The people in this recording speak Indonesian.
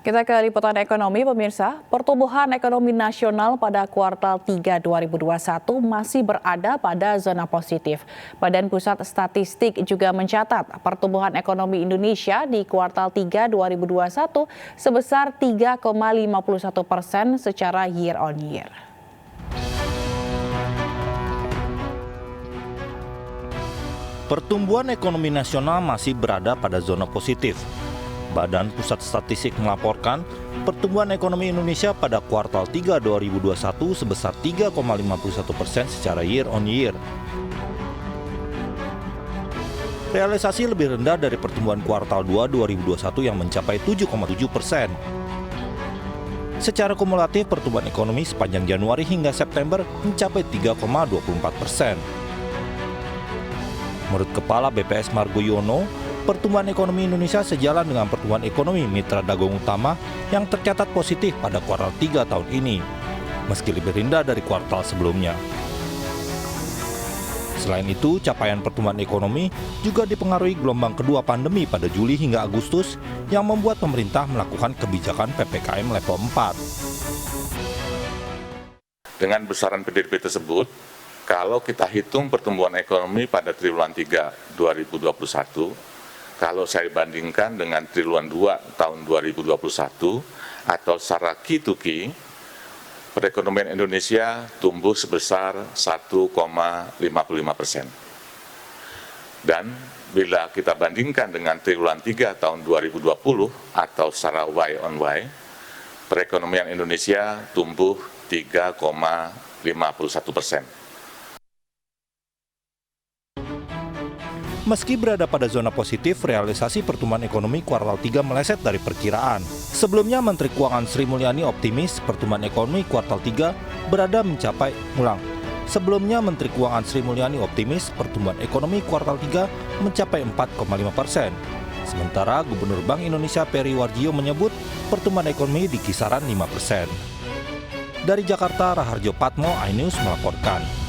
Kita ke liputan ekonomi, pemirsa. Pertumbuhan ekonomi nasional pada kuartal 3 2021 masih berada pada zona positif. Badan Pusat Statistik juga mencatat pertumbuhan ekonomi Indonesia di kuartal 3 2021 sebesar 3,51% secara year on year. Pertumbuhan ekonomi nasional masih berada pada zona positif. Badan Pusat Statistik melaporkan pertumbuhan ekonomi Indonesia pada kuartal 3 2021 sebesar 3,51% secara year on year. Realisasi lebih rendah dari pertumbuhan kuartal 2 2021 yang mencapai 7,7%. Secara kumulatif, pertumbuhan ekonomi sepanjang Januari hingga September mencapai 3,24%. Menurut Kepala BPS Margo Yono, pertumbuhan ekonomi Indonesia sejalan dengan pertumbuhan ekonomi mitra dagang utama yang tercatat positif pada kuartal 3 tahun ini, meski lebih rendah dari kuartal sebelumnya. Selain itu, capaian pertumbuhan ekonomi juga dipengaruhi gelombang kedua pandemi pada Juli hingga Agustus yang membuat pemerintah melakukan kebijakan PPKM level 4. Dengan besaran PDB tersebut, kalau kita hitung pertumbuhan ekonomi pada triwulan 3 2021, kalau saya bandingkan dengan triwulan 2 tahun 2021 atau secara Q2Q, perekonomian Indonesia tumbuh sebesar 1,55%. Dan bila kita bandingkan dengan triwulan 3 tahun 2020 atau secara Y on Y, perekonomian Indonesia tumbuh 3,51%. Meski berada pada zona positif, realisasi pertumbuhan ekonomi kuartal 3 meleset dari perkiraan. Sebelumnya, Menteri Keuangan Sri Mulyani optimis pertumbuhan ekonomi kuartal 3 Sebelumnya, Menteri Keuangan Sri Mulyani optimis pertumbuhan ekonomi kuartal 3 mencapai 4,5%. Sementara Gubernur Bank Indonesia Peri Warjio menyebut pertumbuhan ekonomi di kisaran 5%. Dari Jakarta, Raharjo Patmo, iNews melaporkan.